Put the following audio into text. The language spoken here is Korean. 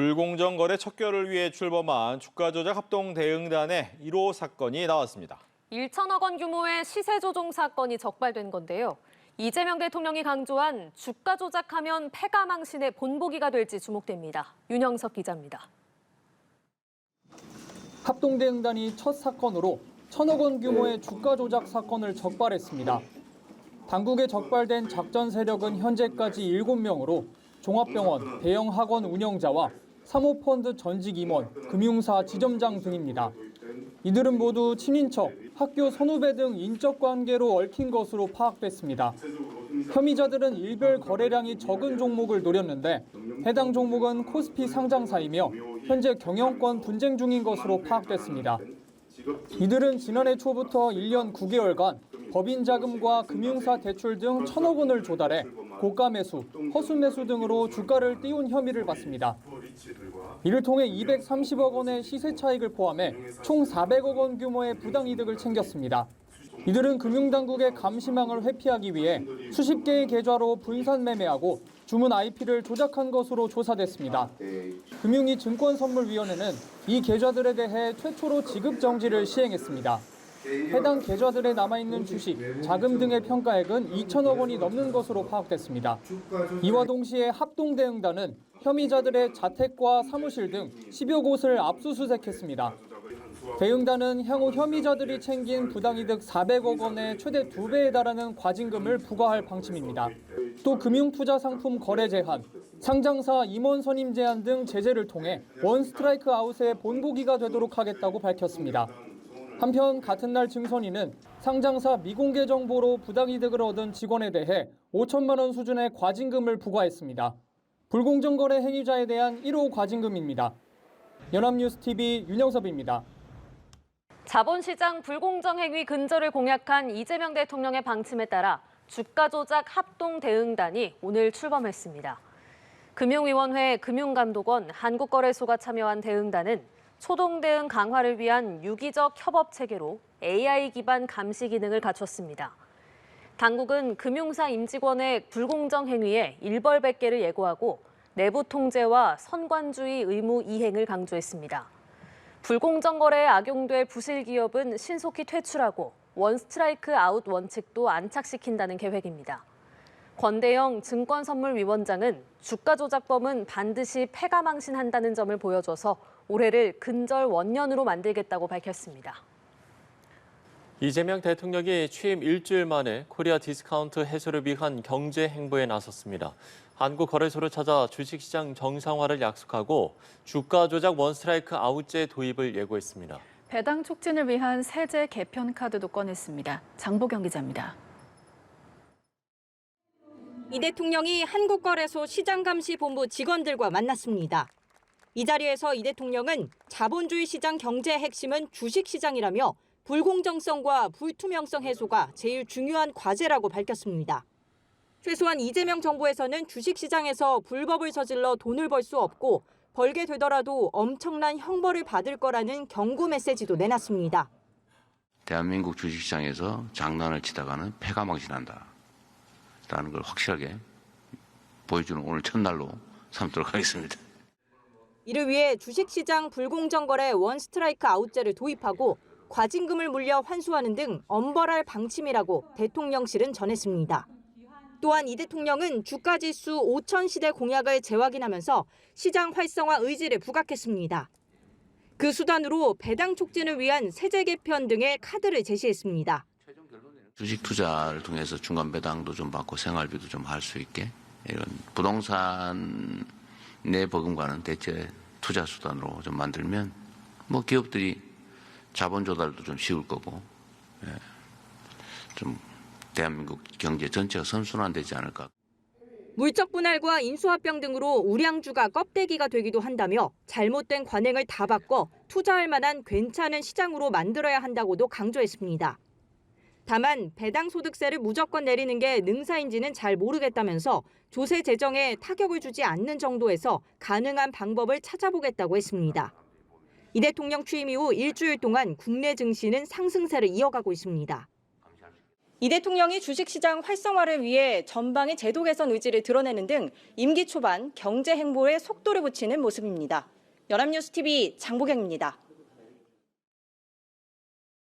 불공정 거래 척결을 위해 출범한 주가 조작 합동 대응단의 1호 사건이 나왔습니다. 1천억 원 규모의 시세 조종 사건이 적발된 건데요. 이재명 대통령이 강조한 주가 조작하면 패가망신의 본보기가 될지 주목됩니다. 윤영석 기자입니다. 합동 대응단이 첫 사건으로 1천억 원 규모의 주가 조작 사건을 적발했습니다. 당국에 적발된 작전 세력은 현재까지 7명으로 종합병원, 대형 학원 운영자와 사모펀드 전직 임원, 금융사 지점장 등입니다. 이들은 모두 친인척, 학교 선후배 등 인적 관계로 얽힌 것으로 파악됐습니다. 혐의자들은 일별 거래량이 적은 종목을 노렸는데 해당 종목은 코스피 상장사이며 현재 경영권 분쟁 중인 것으로 파악됐습니다. 이들은 지난해 초부터 1년 9개월간 법인 자금과 금융사 대출 등 1천억 원을 조달해 고가 매수, 허수 매수 등으로 주가를 띄운 혐의를 받습니다. 이를 통해 230억 원의 시세 차익을 포함해 총 400억 원 규모의 부당이득을 챙겼습니다. 이들은 금융당국의 감시망을 회피하기 위해 수십 개의 계좌로 분산 매매하고 주문 IP를 조작한 것으로 조사됐습니다. 금융위 증권선물위원회는 이 계좌들에 대해 최초로 지급 정지를 시행했습니다. 해당 계좌들에 남아있는 주식, 자금 등의 평가액은 2천억 원이 넘는 것으로 파악됐습니다. 이와 동시에 합동대응단은 혐의자들의 자택과 사무실 등 10여 곳을 압수수색했습니다. 대응단은 향후 혐의자들이 챙긴 부당이득 400억 원의 최대 2배에 달하는 과징금을 부과할 방침입니다. 또 금융투자 상품 거래 제한, 상장사 임원 선임 제한 등 제재를 통해 원 스트라이크 아웃의 본보기가 되도록 하겠다고 밝혔습니다. 한편 같은 날 증선위는 상장사 미공개 정보로 부당이득을 얻은 직원에 대해 5천만 원 수준의 과징금을 부과했습니다. 불공정 거래 행위자에 대한 1호 과징금입니다. 연합뉴스TV 윤영섭입니다. 자본시장 불공정 행위 근절을 공약한 이재명 대통령의 방침에 따라 주가 조작 합동 대응단이 오늘 출범했습니다. 금융위원회, 금융감독원, 한국거래소가 참여한 대응단은 초동 대응 강화를 위한 유기적 협업 체계로 AI 기반 감시 기능을 갖췄습니다. 당국은 금융사 임직원의 불공정 행위에 일벌백계를 예고하고 내부 통제와 선관주의 의무 이행을 강조했습니다. 불공정 거래에 악용될 부실 기업은 신속히 퇴출하고 원 스트라이크 아웃 원칙도 안착시킨다는 계획입니다. 권대영 증권선물위원장은 주가 조작범은 반드시 패가망신한다는 점을 보여줘서 올해를 근절 원년으로 만들겠다고 밝혔습니다. 이재명 대통령이 취임 일주일 만에 코리아 디스카운트 해소를 위한 경제 행보에 나섰습니다. 한국거래소를 찾아 주식시장 정상화를 약속하고 주가 조작 원스트라이크 아웃제 도입을 예고했습니다. 배당 촉진을 위한 세제 개편 카드도 꺼냈습니다. 장보경 기자입니다. 이 대통령이 한국거래소 시장감시본부 직원들과 만났습니다. 이 자리에서 이 대통령은 자본주의 시장 경제의 핵심은 주식시장이라며 불공정성과 불투명성 해소가 제일 중요한 과제라고 밝혔습니다. 최소한 이재명 정부에서는 주식시장에서 불법을 저질러 돈을 벌 수 없고 벌게 되더라도 엄청난 형벌을 받을 거라는 경고 메시지도 내놨습니다. 대한민국 주식시장에서 장난을 치다가는 패가망신한다. 라는 걸 확실하게 보여주는 오늘 첫날로 삼도록 하겠습니다. 이를 위해 주식시장 불공정 거래 원 스트라이크 아웃제를 도입하고 과징금을 물려 환수하는 등 엄벌할 방침이라고 대통령실은 전했습니다. 또한 이 대통령은 주가지수 5천 시대 공약을 재확인하면서 시장 활성화 의지를 부각했습니다. 그 수단으로 배당 촉진을 위한 세제 개편 등의 카드를 제시했습니다. 주식 투자를 통해서 중간 배당도 좀 받고 생활비도 좀 할 수 있게 이런 부동산 내 버금가는 대체 투자 수단으로 좀 만들면 뭐 기업들이 자본 조달도 좀 쉬울 거고 좀 대한민국 경제 전체가 선순환되지 않을까. 물적 분할과 인수합병 등으로 우량주가 껍데기가 되기도 한다며 잘못된 관행을 다 바꿔 투자할 만한 괜찮은 시장으로 만들어야 한다고도 강조했습니다. 다만 배당 소득세를 무조건 내리는 게 능사인지는 잘 모르겠다면서 조세 재정에 타격을 주지 않는 정도에서 가능한 방법을 찾아보겠다고 했습니다. 이 대통령 취임 이후 일주일 동안 국내 증시는 상승세를 이어가고 있습니다. 이 대통령이 주식시장 활성화를 위해 전방의 제도 개선 의지를 드러내는 등 임기 초반 경제 행보에 속도를 붙이는 모습입니다. 연합뉴스TV 장보경입니다.